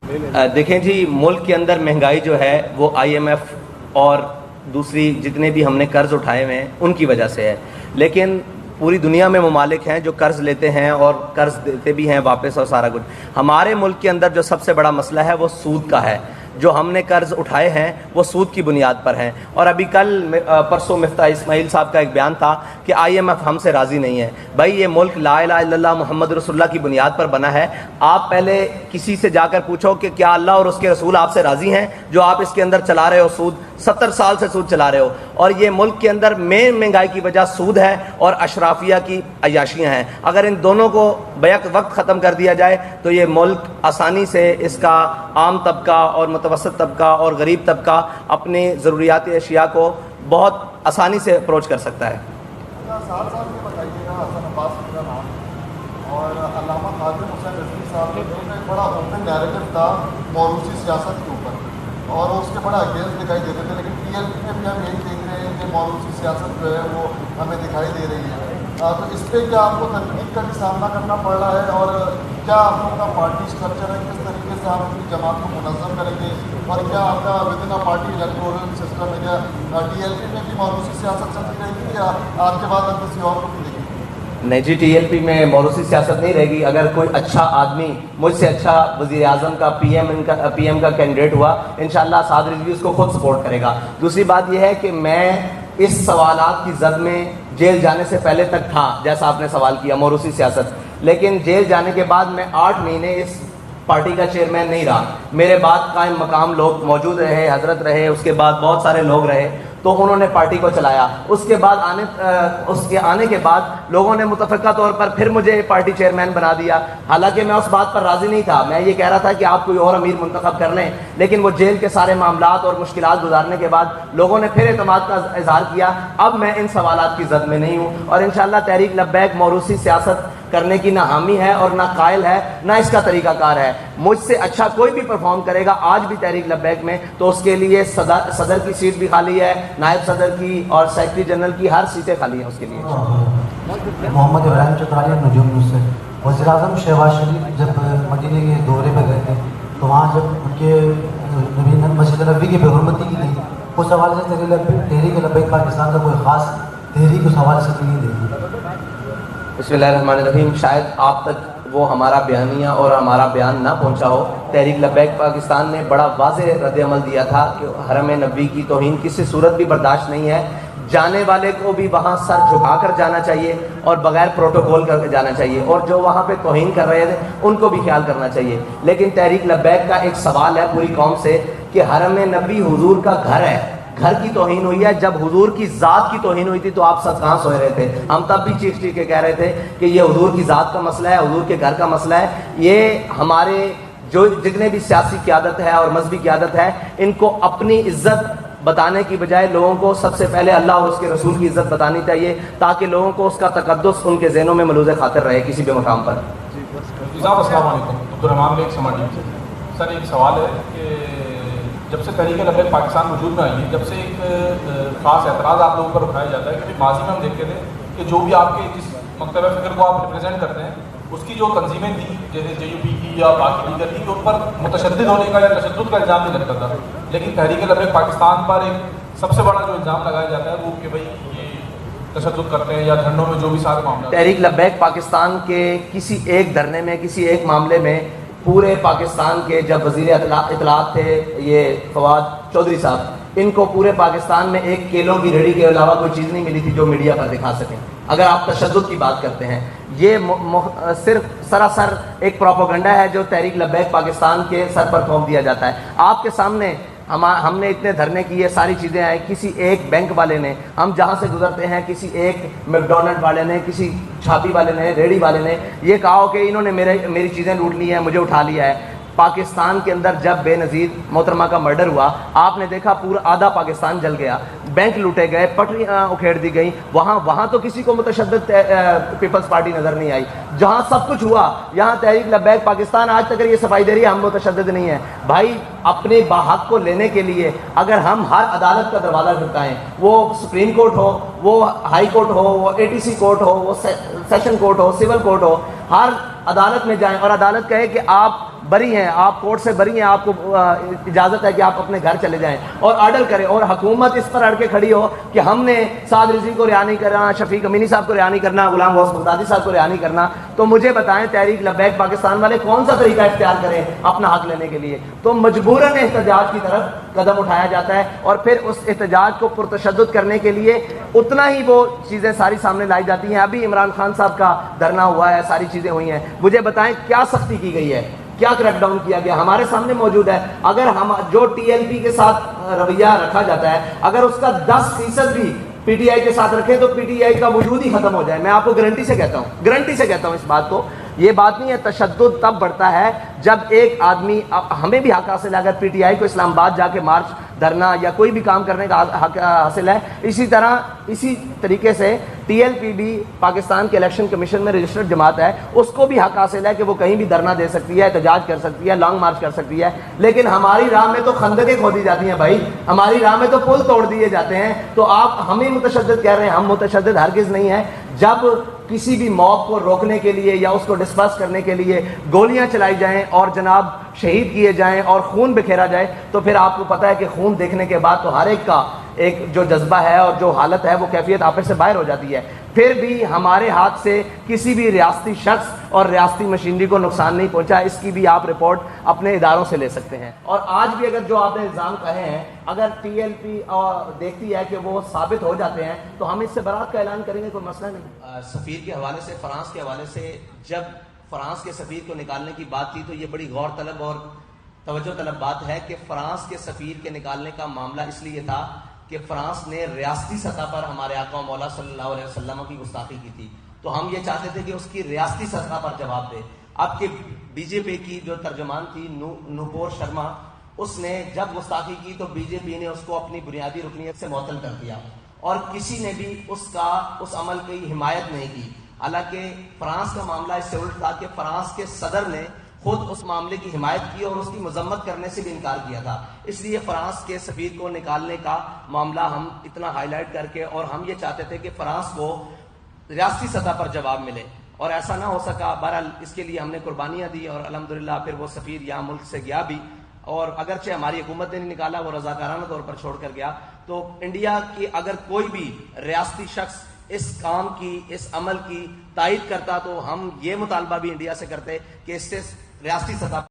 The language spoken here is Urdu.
دیکھیں جی، ملک کے اندر مہنگائی جو ہے وہ IMF اور دوسری جتنے بھی ہم نے قرض اٹھائے ہوئے ہیں ان کی وجہ سے ہے، لیکن پوری دنیا میں ممالک ہیں جو قرض لیتے ہیں اور قرض دیتے بھی ہیں واپس اور سارا کچھ۔ ہمارے ملک کے اندر جو سب سے بڑا مسئلہ ہے وہ سود کا ہے۔ جو ہم نے قرض اٹھائے ہیں وہ سود کی بنیاد پر ہیں، اور ابھی کل پرسوں مفتاح اسماعیل صاحب کا ایک بیان تھا کہ IMF ہم سے راضی نہیں ہے۔ بھائی، یہ ملک لا الہ الا اللہ محمد رسول اللہ کی بنیاد پر بنا ہے۔ آپ پہلے کسی سے جا کر پوچھو کہ کیا اللہ اور اس کے رسول آپ سے راضی ہیں؟ جو آپ اس کے اندر چلا رہے ہو سود، 70 سال سے سود چلا رہے ہو، اور یہ ملک کے اندر مین مہنگائی کی وجہ سود ہے اور اشرافیہ کی عیاشیاں ہیں۔ اگر ان دونوں کو بیک وقت ختم کر دیا جائے تو یہ ملک آسانی سے، اس کا عام طبقہ اور متوسط طبقہ اور غریب طبقہ اپنی ضروریاتی اشیاء کو بہت آسانی سے اپروچ کر سکتا ہے۔ اور علامہ خادم حسین رضوی صاحب نے ایک بڑا اوپن نیریٹو تھا موروثی سیاست کے اوپر، اور اس کے بڑا اگینسٹ دکھائی دیتے تھے، لیکن TLP میں بھی ہم یہی دیکھ رہے ہیں کہ موروثی سیاست جو ہے وہ ہمیں دکھائی دے رہی ہے۔ تو اس پہ کیا آپ کو تنقید کا بھی سامنا کرنا پڑ رہا ہے، اور کیا آپ لوگوں کا پارٹی اسٹرکچر ہے، کس طریقے سے آپ اپنی جماعت کو منظم کریں گے، اور کیا آپ کا with in party electoral system ہے؟ کیا TLP میں بھی موروثی سیاست چلتی رہے گی یا آپ کے بعد ہم کسی اور کو بھی دیکھیں گے؟ نہیں جی، TLP میں موروثی سیاست نہیں رہے گی۔ اگر کوئی اچھا آدمی مجھ سے اچھا وزیر اعظم کا PM کا کینڈیڈیٹ ہوا، انشاءاللہ سعد رضوی اس کو خود سپورٹ کرے گا۔ دوسری بات یہ ہے کہ میں اس سوالات کی زد میں جیل جانے سے پہلے تک تھا، جیسا آپ نے سوال کیا موروثی سیاست، لیکن جیل جانے کے بعد میں 8 مہینے اس پارٹی کا چیئرمین نہیں رہا۔ میرے بعد قائم مقام لوگ موجود رہے، حضرت رہے، اس کے بعد بہت سارے لوگ رہے، تو انہوں نے پارٹی کو چلایا۔ اس کے بعد آنے کے بعد لوگوں نے متفقہ طور پر پھر مجھے پارٹی چیئرمین بنا دیا، حالانکہ میں اس بات پر راضی نہیں تھا۔ میں یہ کہہ رہا تھا کہ آپ کوئی اور امیر منتخب کر لیں، لیکن وہ جیل کے سارے معاملات اور مشکلات گزارنے کے بعد لوگوں نے پھر اعتماد کا اظہار کیا۔ اب میں ان سوالات کی زد میں نہیں ہوں، اور انشاءاللہ تحریک لبیک موروثی سیاست کرنے کی نہ حامی ہے اور نہ قائل ہے، نہ اس کا طریقہ کار ہے۔ مجھ سے اچھا کوئی بھی پرفارم کرے گا آج بھی تحریک لبیک میں، تو اس کے لیے صدر کی سیٹ بھی خالی ہے، نائب صدر کی اور سیکرٹری جنرل کی ہر سیٹیں خالی ہیں اس کے لیے۔ محمد ابراہیم چترالیہ نجوم نیوز سے۔ وزیر اعظم شہباز شریف جب مدینے کے دورے پہ گئے تھے تو وہاں جب ان کے مسجد نبوی کی بے حرمتی کی گئی، اس حوالے سے تحریک لبیک پاکستان کا کوئی خاص تحریک اس حوالے سے نہیں دیکھی؟ بسم اللہ الرحمن الرحیم۔ شاید آپ تک وہ ہمارا بیانیہ اور ہمارا بیان نہ پہنچا ہو۔ تحریک لبیک پاکستان نے بڑا واضح رد عمل دیا تھا کہ حرم نبوی کی توہین کسی صورت بھی برداشت نہیں ہے۔ جانے والے کو بھی وہاں سر جھکا کر جانا چاہیے اور بغیر پروٹوکول کر کے جانا چاہیے، اور جو وہاں پہ توہین کر رہے تھے ان کو بھی خیال کرنا چاہیے۔ لیکن تحریک لبیک کا ایک سوال ہے پوری قوم سے کہ حرم نبوی حضور کا گھر ہے، گھر کی توہین ہوئی ہے۔ جب حضور کی ذات کی توہین ہوئی تھی تو آپ سب کہاں سوئے رہے تھے؟ ہم تب بھی چیخ چیخ کے کہہ رہے تھے کہ یہ حضور کی ذات کا مسئلہ ہے، حضور کے گھر کا مسئلہ ہے۔ یہ ہمارے جو جتنے بھی سیاسی قیادت ہے اور مذہبی قیادت ہے، ان کو اپنی عزت بتانے کی بجائے لوگوں کو سب سے پہلے اللہ اور اس کے رسول کی عزت بتانی چاہیے، تاکہ لوگوں کو اس کا تقدس ان کے ذہنوں میں ملوز خاطر رہے کسی بھی مقام پر۔ السلام علیکم، عبدالرحمان بھائی سماجی سے۔ سر ایک سوال ہے کہ جب سے تحریک لبیک پاکستان وجود میں آئی ہے، جب سے ایک خاص اعتراض آپ لوگوں پر اٹھایا جاتا ہے کہ ماضی میں ہم دیکھتے تھے کہ جو بھی آپ کے جس مکتبہ فکر کو آپ ریپرزینٹ کرتے ہیں، اس کی جو تنظیمیں تھیں جیسے JUP کی یا باقی لیڈر کی، ان پر متشدد ہونے کا یا تشدد کا الزام نہیں لگتا تھا، لیکن تحریک لبیک پاکستان پر ایک سب سے بڑا جو الزام لگایا جاتا ہے وہ کہ بھائی یہ تشدد کرتے ہیں یا دھرنوں میں جو بھی سارے معاملات۔ تحریک لبیک پاکستان کے کسی ایک دھرنے میں، کسی ایک معاملے میں، پورے پاکستان کے جب وزیر اطلاعات تھے یہ فواد چودھری صاحب، ان کو پورے پاکستان میں ایک کیلوں کی ریڑھی کے علاوہ کوئی چیز نہیں ملی تھی جو میڈیا پر دکھا سکیں۔ اگر آپ تشدد کی بات کرتے ہیں، یہ صرف سراسر ایک پروپیگنڈا ہے جو تحریک لبیک پاکستان کے سر پر تھوپ دیا جاتا ہے۔ آپ کے سامنے ہم نے اتنے دھرنے کیے، ساری چیزیں آئیں، کسی ایک بینک والے نے، ہم جہاں سے گزرتے ہیں، کسی ایک میکڈونلڈ والے نے، کسی چھاپی والے نے، ریڑھی والے نے یہ کہا کہ انہوں نے میری چیزیں لوٹ لی ہیں، مجھے اٹھا لیا ہے۔ پاکستان کے اندر جب بے نظیر محترمہ کا مرڈر ہوا، آپ نے دیکھا پورا آدھا پاکستان جل گیا، بینک لوٹے گئے، پٹریاں اکھیڑ دی گئیں، وہاں تو کسی کو متشدد پیپلز پارٹی نظر نہیں آئی۔ جہاں سب کچھ ہوا، یہاں تحریک لبیک پاکستان آج تک یہ صفائی دے رہی ہے ہم متشدد نہیں ہیں۔ بھائی، اپنے باحق کو لینے کے لیے اگر ہم ہر عدالت کا دروازہ کھٹکائیں، وہ سپریم کورٹ ہو، وہ ہائی کورٹ ہو، وہ ATC کورٹ ہو، وہ سیشن کورٹ ہو، سول کورٹ ہو، ہر عدالت میں جائیں اور عدالت کہے کہ آپ بری ہیں, آپ کورٹ سے بری ہیں, آپ کو اجازت ہے کہ آپ اپنے گھر چلے جائیں اور آرڈر کریں, اور حکومت اس پر اڑ کے کھڑی ہو کہ ہم نے سعد رضوی کو رہا نہیں کرنا, شفیق امینی صاحب کو رہا نہیں کرنا, غلام غوث بغدادی صاحب کو رہا نہیں کرنا, تو مجھے بتائیں تحریک لبیک پاکستان والے کون سا طریقہ اختیار کریں اپنا حق لینے کے لیے؟ تو مجبوراً احتجاج کی طرف قدم اٹھایا جاتا ہے, اور پھر اس احتجاج کو پرتشدد کرنے کے لیے اتنا ہی وہ چیزیں ساری سامنے لائی جاتی ہیں. ابھی عمران خان صاحب کا دھرنا ہوا ہے, ساری چیزیں ہوئی ہیں, مجھے بتائیں کیا سختی کی گئی ہے, کیا کریک ڈاؤن کیا گیا؟ ہمارے سامنے موجود ہے. اگر ہم جو ٹی ایل پی کے ساتھ رویہ رکھا جاتا ہے, اگر اس کا 10% بھی پی ٹی آئی کے ساتھ رکھیں تو پی ٹی آئی کا وجود ہی ختم ہو جائے. میں آپ کو گارنٹی سے کہتا ہوں اس بات کو. یہ بات نہیں ہے, تشدد تب بڑھتا ہے جب ایک آدمی, ہمیں بھی حق حاصل ہے اگر پی ٹی آئی کو اسلام آباد جا کے مارچ, دھرنا یا کوئی بھی کام کرنے کا حق حاصل ہے, اسی طریقے سے ٹی ایل پی بھی پاکستان کے الیکشن کمیشن میں رجسٹرڈ جماعت ہے, اس کو بھی حق حاصل ہے کہ وہ کہیں بھی دھرنا دے سکتی ہے, احتجاج کر سکتی ہے, لانگ مارچ کر سکتی ہے. لیکن ہماری راہ میں تو خندقیں کھودی جاتی ہیں بھائی, ہماری راہ میں تو پل توڑ دیے جاتے ہیں. تو آپ ہمیں متشدد کہہ رہے ہیں, ہم متشدد ہرگز نہیں ہیں. جب کسی بھی موب کو روکنے کے لیے یا اس کو ڈسپرس کرنے کے لیے گولیاں چلائی جائیں اور جناب شہید کیے جائیں اور خون بکھیرا جائے, تو پھر آپ کو پتہ ہے کہ خون دیکھنے کے بعد تو ہر ایک کا ایک جو جذبہ ہے اور جو حالت ہے وہ کیفیت آپ سے باہر ہو جاتی ہے. پھر بھی ہمارے ہاتھ سے کسی بھی ریاستی شخص اور ریاستی مشینری کو نقصان نہیں پہنچا. اس کی بھی آپ رپورٹ اپنے اداروں سے لے سکتے ہیں. اور آج بھی اگر جو آپ نے الزام کہے ہیں, اگر ٹی ایل پی دیکھتی ہے کہ وہ ثابت ہو جاتے ہیں تو ہم اس سے برات کا اعلان کریں گے, کوئی مسئلہ نہیں. سفیر کے حوالے سے, فرانس کے حوالے سے, جب فرانس کے سفیر کو نکالنے کی بات تھی تو یہ بڑی غور طلب اور توجہ طلب بات ہے کہ فرانس کے سفیر کے نکالنے کا معاملہ اس لیے تھا کہ فرانس نے ریاستی سطح پر ہمارے آقا و مولا صلی اللہ علیہ وسلم کی گستاخی کی تھی. تو ہم یہ چاہتے تھے کہ اس کی ریاستی سطح پر جواب دے. اب کہ بی جے پی کی جو ترجمان تھی نوپور شرما, اس نے جب گستاخی کی تو بی جے پی نے اس کو اپنی بنیادی رکنیت سے معطل کر دیا, اور کسی نے بھی اس عمل کی حمایت نہیں کی. حالانکہ فرانس کا معاملہ اس سے الٹ تھا کہ فرانس کے صدر نے خود اس معاملے کی حمایت کی اور اس کی مذمت کرنے سے بھی انکار کیا تھا. اس لیے فرانس کے سفیر کو نکالنے کا معاملہ ہم اتنا ہائی لائٹ کر کے, اور ہم یہ چاہتے تھے کہ فرانس کو ریاستی سطح پر جواب ملے, اور ایسا نہ ہو سکا. بہرحال اس کے لیے ہم نے قربانیاں دی اور الحمدللہ پھر وہ سفیر یہاں ملک سے گیا بھی, اور اگرچہ ہماری حکومت نے نہیں نکالا, وہ رضاکارانہ طور پر چھوڑ کر گیا. تو انڈیا کی اگر کوئی بھی ریاستی شخص اس کام کی, اس عمل کی تائید کرتا تو ہم یہ مطالبہ بھی انڈیا سے کرتے کہ اس سے ریاستی سطح